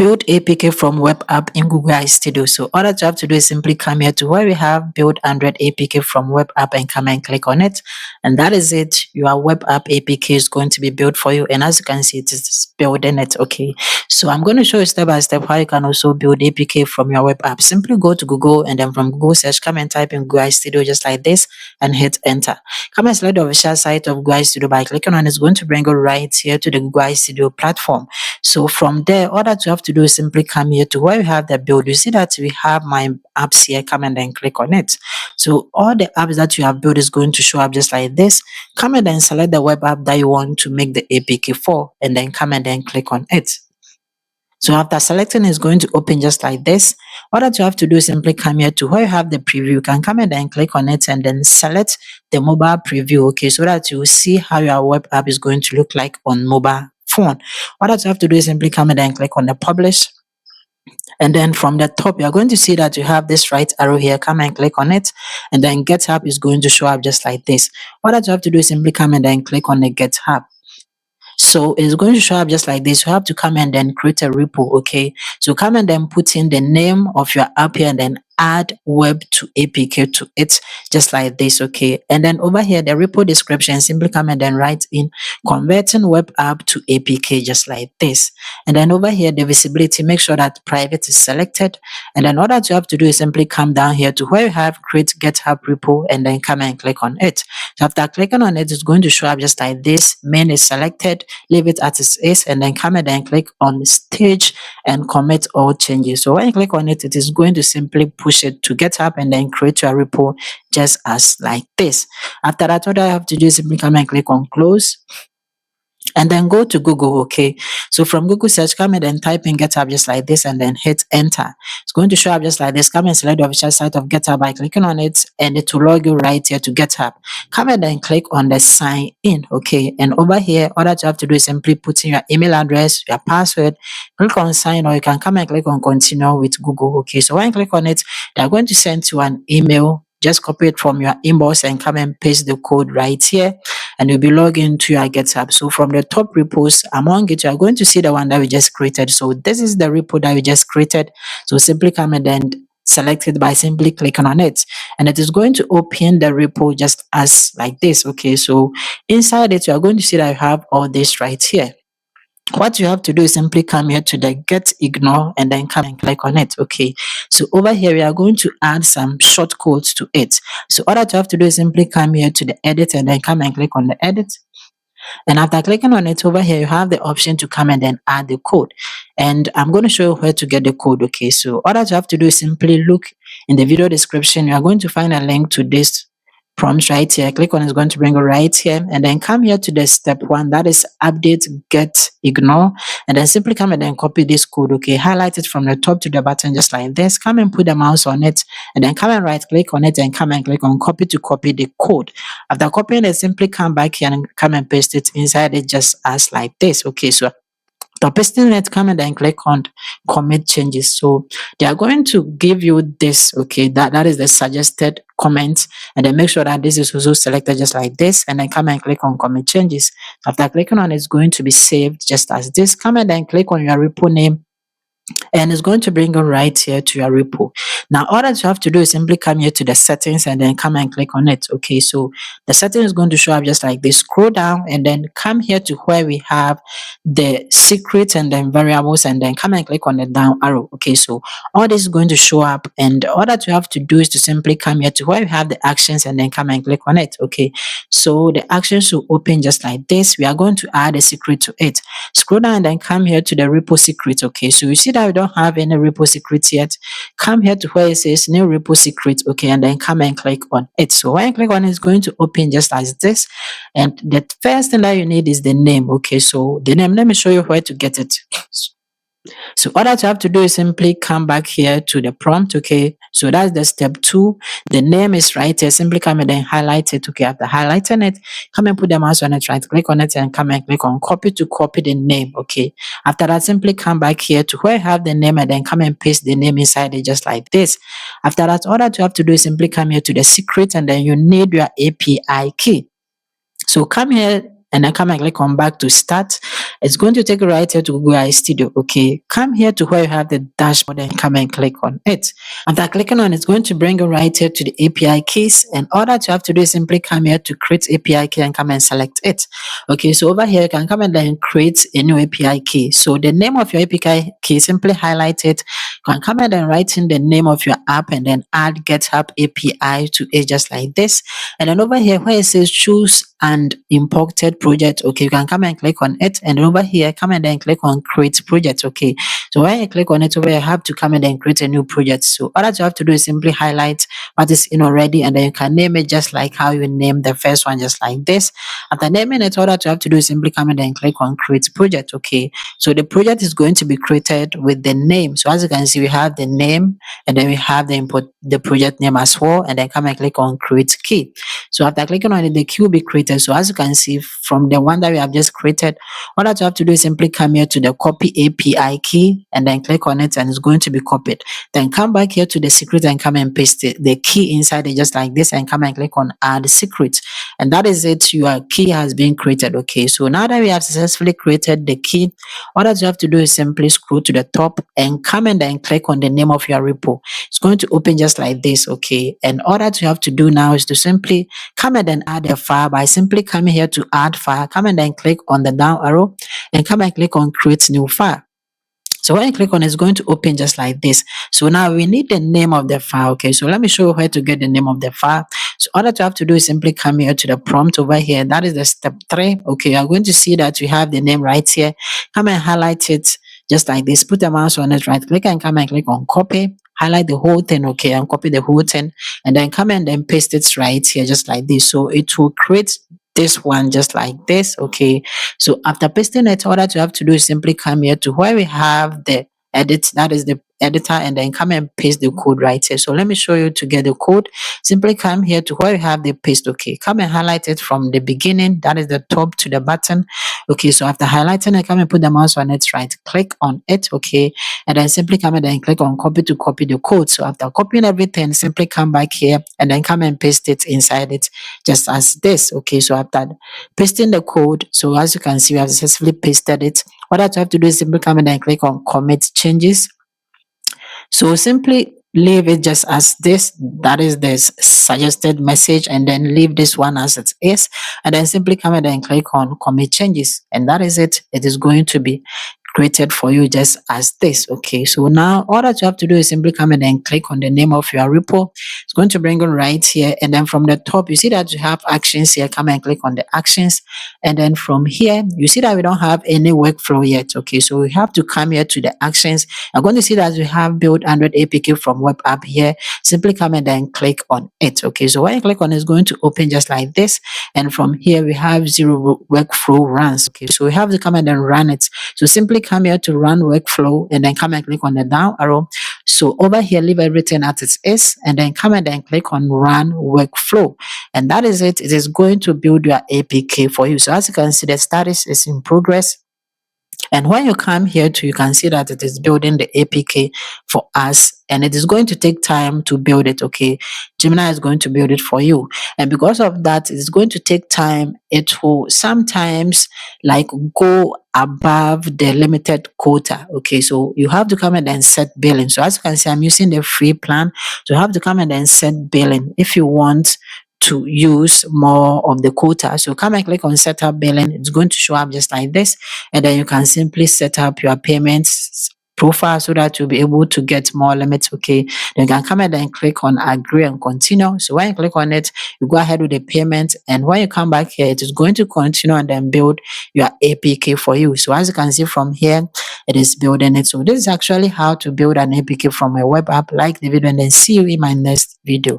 build APK from web app in Google AI Studio. So all that you have to do is simply come here to where we have build Android APK from web app and come and click on it. And that is it. Your web app APK is going to be built for you. And as you can see, it is building it. Okay. So I'm going to show you step by step how you can also build APK from your web app. Simply go to Google and then from Google search, come and type in Google AI Studio just like this and hit enter. Come and select the official site of Google AI Studio by clicking on it. It's going to bring you right here to the Google AI Studio platform. So from there, all that you have to do is simply come here to where you have the build. You see that we have my apps here. Come and then click on it. So all the apps that you have built is going to show up just like this. Come and then select the web app that you want to make the APK for, and then come and then click on it. So after selecting, it's going to open just like this. All that you have to do is simply come here to where you have the preview. You can come and then click on it and then select the mobile preview, okay, so that you will see how your web app is going to look like on mobile phone. All that you have to do is simply come and then click on the publish. And then from the top, you're going to see that you have this right arrow here. Come and click on it. And then GitHub is going to show up just like this. All that you have to do is simply come and then click on the GitHub. So it's going to show up just like this. You have to come and then create a repo, okay? So come and then put in the name of your app here and then add web to APK to it, just like this, okay? And then over here, the repo description, simply come and then write in converting web app to APK, just like this. And then over here, the visibility, make sure that private is selected. And then all that you have to do is simply come down here to where you have create GitHub repo and then come and click on it. So after clicking on it, it's going to show up just like this. Main is selected, leave it as it is, and then come and then click on stage and commit all changes. So when you click on it, it is going to simply push it to GitHub and then create your repo just as like this. After that, what I have to do is simply come and click on close. And then go to Google, okay? So from Google search, come and then type in GitHub just like this and then hit enter. It's going to show up just like this. Come and select the official site of GitHub by clicking on it and it will log you right here to GitHub. Come and then click on the sign in, okay? And over here, all that you have to do is simply put in your email address, your password, click on sign, or you can come and click on continue with Google, okay? So when you click on it, they're going to send you an email. Just copy it from your inbox and come and paste the code right here, and you'll be logged into your GitHub. So from the top repos among it, you are going to see the one that we just created. So this is the repo that we just created. So simply come and then select it by simply clicking on it, and it is going to open the repo just as like this, okay? So inside it, you are going to see that you have all this right here. What you have to do is simply come here to the get ignore and then come and click on it, okay? So over here, we are going to add some shortcodes to it. So all that you have to do is simply come here to the edit and then come and click on the edit. And after clicking on it over here, you have the option to come and then add the code. And I'm going to show you where to get the code, okay? So all that you have to do is simply look in the video description. You are going to find a link to this prompt right here. Click on it, it's going to bring you right here, and then come here to the step 1, that is update get ignore, and then simply come and then copy this code, okay? Highlight it from the top to the bottom just like this. Come and put the mouse on it and then come and right click on it and come and click on copy to copy the code. After copying it, simply come back here and come and paste it inside it just as like this, okay? So after pasting it, come and then click on commit changes. So they are going to give you this, okay? That is the suggested comment, and then make sure that this is also selected just like this, and then come and click on commit changes. After clicking on it, it's going to be saved just as this. Come and then click on your repo name, and it's going to bring you right here to your repo. Now, all that you have to do is simply come here to the settings and then come and click on it, okay? So the setting is going to show up just like this. Scroll down and then come here to where we have the secret and then variables, and then come and click on the down arrow, okay? So all this is going to show up, and all that you have to do is to simply come here to where we have the actions and then come and click on it, okay? So the actions will open just like this. We are going to add a secret to it. Scroll down and then come here to the repo secret, okay? So you see that we don't have any repo secret yet. Come here to where it says new repo secret, okay? And then come and click on it. So when you click on it, it's going to open just like this. And the first thing that you need is the name, okay? So the name, let me show you where to get it. So all that you have to do is simply come back here to the prompt, okay? So that's the step 2. The name is right here. Simply come and then highlight it, okay? After highlighting it, come and put the mouse on it, right click on it and come and click on copy to copy the name, okay? After that, simply come back here to where you have the name and then come and paste the name inside it just like this. After that, all that you have to do is simply come here to the secret, and then you need your API key. So come here and then come and click on back to start, It's going to take you right here to Google AI Studio. Okay, come here to where you have the dashboard and come and click on it. After clicking on it, it's going to bring you right here to the API keys. And all that you have to do is simply come here to create API key and come and select it. Okay, so over here you can come and then create a new API key. So the name of your API key, simply highlight it. You can come and then write in the name of your app and then add GitHub API to it just like this. And then over here where it says choose and imported project, okay, you can come and click on it. And over here, come and then click on create project. Okay, so when you click on it over here, you have to come and then create a new project. So all that you have to do is simply highlight what is in already, and then you can name it just like how you name the first one, just like this. After naming it, all that you have to do is simply come and then click on create project. Okay, so the project is going to be created with the name. So as you can see, we have the name, and then we have the project name as well, and then come and click on create key. So after clicking on it, the key will be created. So as you can see from the one that we have just created, all that you have to do is simply come here to the copy API key and then click on it, and it's going to be copied. Then come back here to the secret and come and paste the key inside it just like this, and come and click on add secret. And that is it. Your key has been created. Okay, so now that we have successfully created the key, all that you have to do is simply scroll to the top and come and then click on the name of your repo. It's going to open just like this. Okay, and all that you have to do now is to simply come and then add a file by simply coming here to add file. Come and then click on the down arrow and come and click on create new file. So when you click on it, it's going to open just like this. So now we need the name of the file. Okay, so let me show you where to get the name of the file. So all that you have to do is simply come here to the prompt over here. That is the step 3. Okay, you're going to see that you have the name right here. Come and highlight it just like this. Put the mouse on it, right click and come and click on copy. Highlight the whole thing, okay, and copy the whole thing, and then come and then paste it right here just like this. So it will create this one just like this. Okay, so after pasting it, all that you have to do is simply come here to where we have the edit, that is the editor, and then come and paste the code right here. So let me show you to get the code. Simply come here to where you have the paste. Okay, come and highlight it from the beginning, that is the top to the bottom. Okay, so after highlighting it, come and put the mouse on it, right click on it. Okay, and then simply come and then click on copy to copy the code. So after copying everything, simply come back here and then come and paste it inside it just as this. Okay, so after pasting the code, so as you can see, we have successfully pasted it. What that you have to do is simply come and then click on commit changes. So simply leave it just as this, that is the suggested message, and then leave this one as it is, and then simply come and then click on commit changes, and that is it. It is going to be created for you just as this. Okay, so now all that you have to do is simply come and then click on the name of your repo. It's going to bring you right here, and then from the top you see that you have actions here. Come and click on the actions, and then from here you see that we don't have any workflow yet. Okay, so we have to come here to the actions. You're going to see that we have build Android APK from web app here. Simply come and then click on it. Okay, so when you click on it, it's going to open just like this, and from here we have 0 workflow runs. Okay, so we have to come and then run it. So simply come here to run workflow, and then come and click on the down arrow. So over here, leave everything as it is, and then come and then click on run workflow, and that is it. It is going to build your APK for you. So as you can see, the status is in progress. And when you come here to, you can see that it is building the APK for us, and it is going to take time to build it. Okay, Gemini is going to build it for you, and because of that, it is going to take time. It will sometimes like go above the limited quota. Okay, so you have to come and then set billing. So as you can see, I'm using the free plan, so you have to come and then set billing if you want to use more of the quota. So come and click on setup billing. It's going to show up just like this, and then you can simply set up your payments profile so that you'll be able to get more limits. Okay, then you can come and then click on agree and continue. So when you click on it, you go ahead with the payment, and when you come back here, it is going to continue and then build your APK for you. So as you can see from here, it is building it. So this is actually how to build an APK from a web app. Like the video, and then see you in my next video.